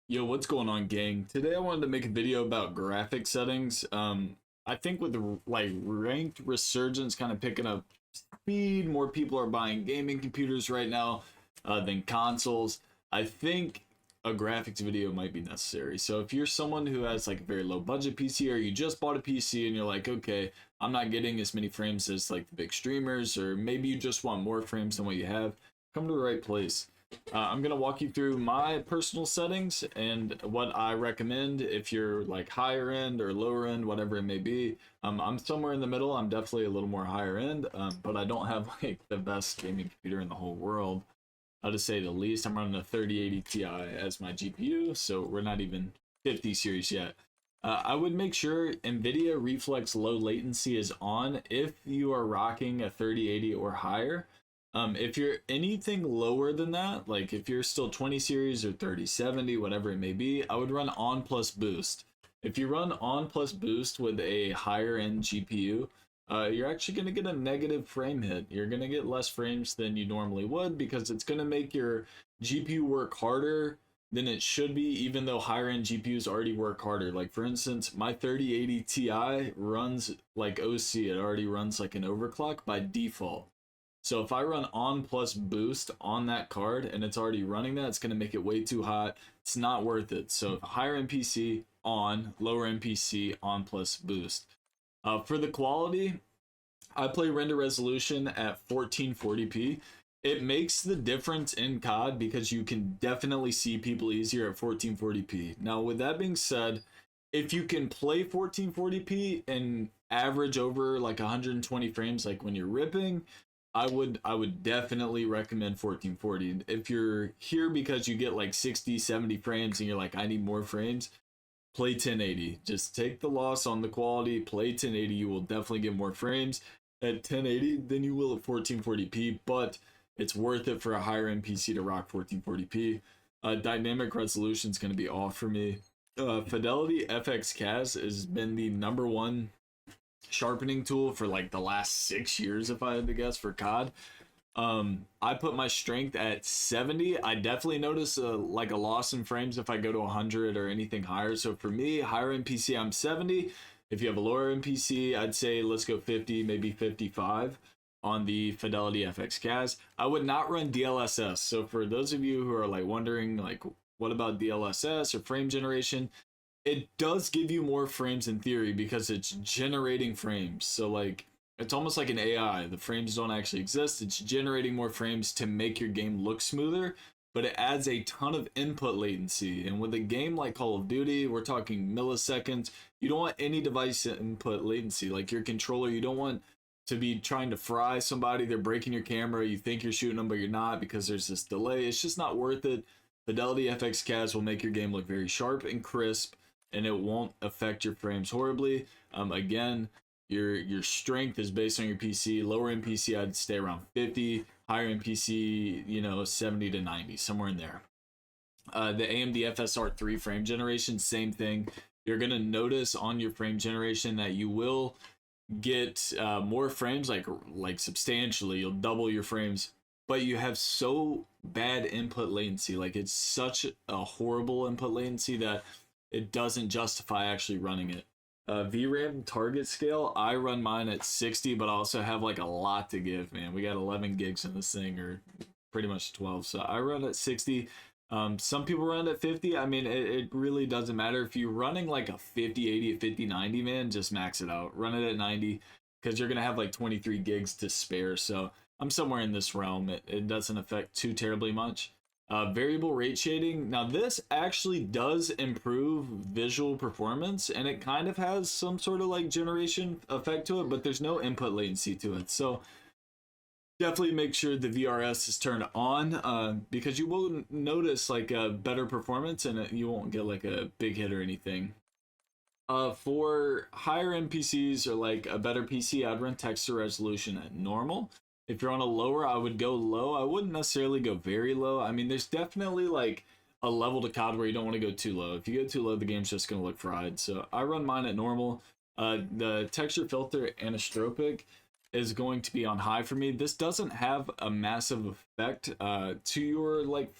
Yo, what's going on, gang? Today I wanted to make a video about graphic settings. I think with the ranked resurgence kind of picking up speed, more people are buying gaming computers right now than consoles. I think a graphics video might be necessary. So if you're someone who has like a very low budget PC, or you just bought a PC and you're like, okay, I'm not getting as many frames as like the big streamers, or maybe you just want more frames than what you have, come to the right place. I'm going to walk you through my personal settings and what I recommend if you're like higher end or lower end, whatever it may be. I'm somewhere in the middle. I'm definitely a little more higher end, but I don't have like the best gaming computer in the whole world. To say the least. I'm running a 3080 Ti as my GPU, so we're not even 50 series yet. I would make sure NVIDIA Reflex Low Latency is on if you are rocking a 3080 or higher. If you're anything lower than that, like if you're still 20 series or 3070, whatever it may be, I would run on plus boost. If you run on plus boost with a higher end GPU, you're actually going to get a negative frame hit. You're going to get less frames than you normally would because it's going to make your GPU work harder than it should be, even though higher end GPUs already work harder. Like for instance, my 3080 Ti runs like OC. It already runs like an overclock by default. So if I run on plus boost on that card and it's already running that, it's going to make it way too hot. It's not worth it. So higher NPC on, lower NPC on plus boost. For the quality, I play render resolution at 1440p. It makes the difference in COD because you can definitely see people easier at 1440p. Now, with that being said, if you can play 1440p and average over like 120 frames, like when you're ripping, I would definitely recommend 1440. If you're here because you get like 60, 70 frames and you're like, I need more frames, play 1080. Just take the loss on the quality, play 1080. You will definitely get more frames at 1080 than you will at 1440p, but it's worth it for a higher end PC to rock 1440p. Dynamic resolution is going to be off for me. Fidelity FX CAS has been the number one sharpening tool for like the last 6 years, if I had to guess, for COD. I put my strength at 70. I definitely notice like a loss in frames if I go to 100 or anything higher. So for me, higher NPC, I'm 70. If you have a lower NPC, I'd say let's go 50, maybe 55 on the Fidelity FX CAS. I would not run DLSS. So for those of you who are like wondering, like, what about DLSS or frame generation? It does give you more frames in theory because it's generating frames. So like, it's almost like an AI. The frames don't actually exist. It's generating more frames to make your game look smoother, but it adds a ton of input latency. And with a game like Call of Duty, we're talking milliseconds. You don't want any device input latency. Like your controller, you don't want to be trying to fry somebody. They're breaking your camera. You think you're shooting them, but you're not because there's this delay. It's just not worth it. Fidelity FX CAS will make your game look very sharp and crisp, and it won't affect your frames horribly. Again, your strength is based on your PC. Lower end PC, I'd stay around 50. Higher end PC, 70 to 90, somewhere in there. The AMD FSR3 frame generation, same thing. You're gonna notice on your frame generation that you will get more frames, like substantially. You'll double your frames, but you have so bad input latency. Like it's such a horrible input latency that it doesn't justify actually running it. VRAM target scale, I run mine at 60, but I also have like a lot to give, man. We got 11 gigs in this thing, or pretty much 12. So I run at 60. Some people run at 50. I mean, it really doesn't matter. If you're running like a 50, 80, 50, 90, man, just max it out. Run it at 90 because you're going to have like 23 gigs to spare. So I'm somewhere in this realm. It doesn't affect too terribly much. Variable rate shading. Now this actually does improve visual performance, and it kind of has some sort of like generation effect to it, but there's no input latency to it. So definitely make sure the VRS is turned on because you will notice like a better performance, and you won't get like a big hit or anything. For higher NPCs or like a better PC, I'd run texture resolution at normal. If you're on a lower, I would go low. I wouldn't necessarily go very low. I mean, there's definitely like a level to COD where you don't want to go too low. If you go too low, the game's just going to look fried. So I run mine at normal. The texture filter anisotropic is going to be on high for me. This doesn't have a massive effect to your like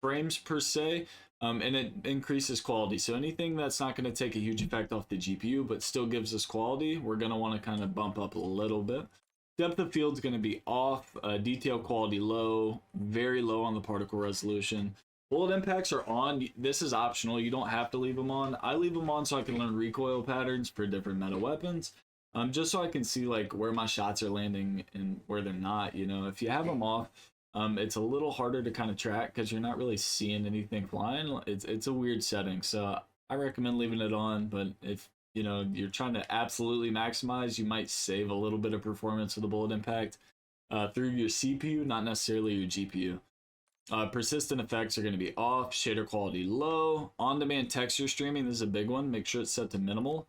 frames per se, and it increases quality. So anything that's not going to take a huge effect off the GPU but still gives us quality, we're going to want to kind of bump up a little bit. Depth of field is going to be off, detail quality low, very low on the particle resolution. Bullet impacts are on. This is optional. You don't have to leave them on. I leave them on so I can learn recoil patterns for different meta weapons. Just so I can see like where my shots are landing and where they're not. You know, if you have them off, it's a little harder to kind of track because you're not really seeing anything flying. It's a weird setting, so I recommend leaving it on. But if you know you're trying to absolutely maximize, you might save a little bit of performance with the bullet impact through your CPU, not necessarily your GPU. Persistent effects are going to be off, shader quality low, on-demand texture streaming, this is a big one, make sure it's set to minimal.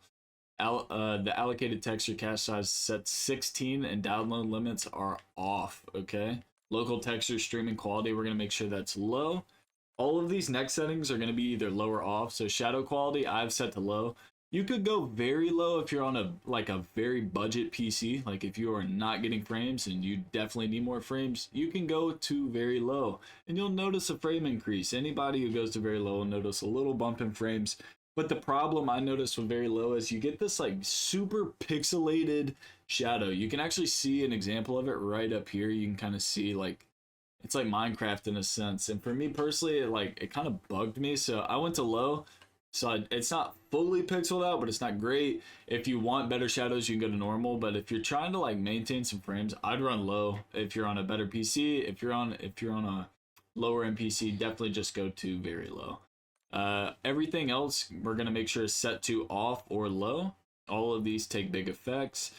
The allocated texture cache size set to 16 and download limits are off, okay? Local texture streaming quality, we're going to make sure that's low. All of these next settings are going to be either low or off, so shadow quality I've set to low. You could go very low if you're on a very budget PC, like if you are not getting frames and you definitely need more frames, you can go to very low and you'll notice a frame increase. Anybody who goes to very low will notice a little bump in frames. But the problem I noticed with very low is you get this like super pixelated shadow. You can actually see an example of it right up here. You can kind of see like it's like Minecraft in a sense. And for me personally, it kind of bugged me. So I went to low. So it's not fully pixeled out, but it's not great. If you want better shadows, you can go to normal. But if you're trying to like maintain some frames, I'd run low. If you're on a better PC, if you're on a lower end PC, definitely just go to very low. Everything else we're gonna make sure is set to off or low. All of these take big effects.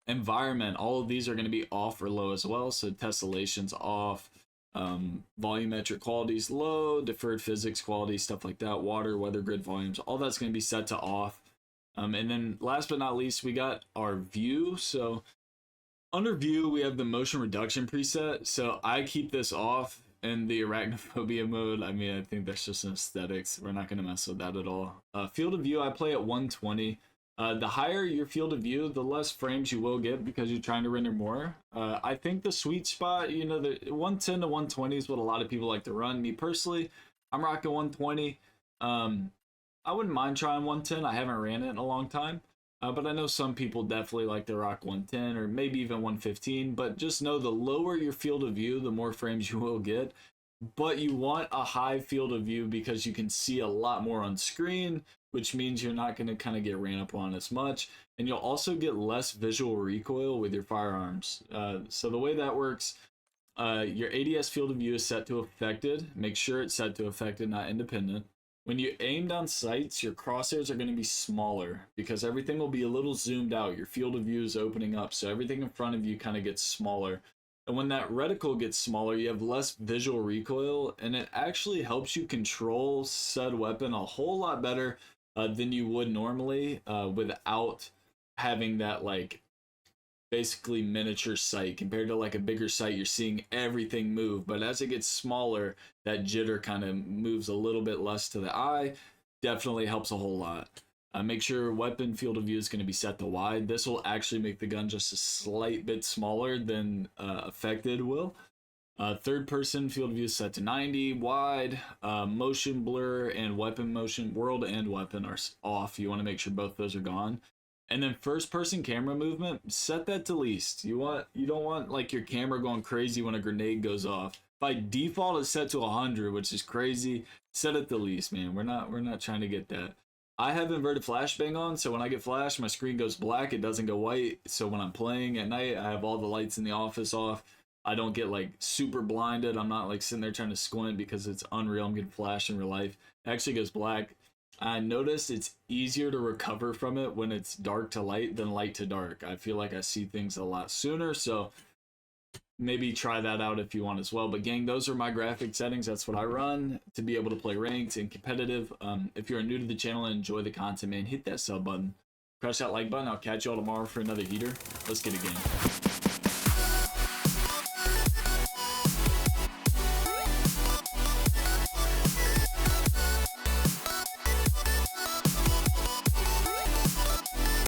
Environment, all of these are going to be off or low as well. So tessellation's off, volumetric quality's low, deferred physics quality, stuff like that, water, weather grid volumes, all that's going to be set to off. And then last but not least, we got our view. So under view, we have the motion reduction preset. So I keep this off in the arachnophobia mode. I mean, I think that's just an aesthetics. We're not going to mess with that at all. Field of view, I play at 120. The higher your field of view, the less frames you will get because you're trying to render more. I think the sweet spot, you know, the 110 to 120 is what a lot of people like to run. Me personally, I'm rocking 120. I wouldn't mind trying 110. I haven't ran it in a long time. But I know some people definitely like to rock 110 or maybe even 115. But just know the lower your field of view, the more frames you will get. But you want a high field of view because you can see a lot more on screen, which means you're not going to kind of get ran up on as much. And you'll also get less visual recoil with your firearms. So the way that works, your ADS field of view is set to affected. Make sure it's set to affected, not independent. When you aim down sights, your crosshairs are going to be smaller because everything will be a little zoomed out. Your field of view is opening up, so everything in front of you kind of gets smaller. And when that reticle gets smaller, you have less visual recoil, and it actually helps you control said weapon a whole lot better than you would normally without having that like basically miniature sight. Compared to like a bigger sight, you're seeing everything move, but as it gets smaller, that jitter kind of moves a little bit less to the eye. Definitely helps a whole lot. Make sure weapon field of view is going to be set to wide. This will actually make the gun just a slight bit smaller than affected will. Third person field of view is set to 90 wide. Motion blur and weapon motion, world and weapon are off. You want to make sure both those are gone. And then first person camera movement, set that to least. You don't want like your camera going crazy when a grenade goes off. By default it's set to 100, which is crazy. Set it to least, man. We're not trying to get that. I have inverted flashbang on, so when I get flashed, my screen goes black, it doesn't go white. So when I'm playing at night, I have all the lights in the office off. I don't get like super blinded. I'm not like sitting there trying to squint because it's unreal. I'm getting flashed in real life. It actually goes black. I noticed it's easier to recover from it when it's dark to light than light to dark. I feel like I see things a lot sooner, so maybe try that out if you want as well. But gang, those are my graphic settings. That's what I run to be able to play ranked and competitive. If you're new to the channel and enjoy the content, man, hit that sub button. Press that like button. I'll catch you all tomorrow for another heater. Let's get a game.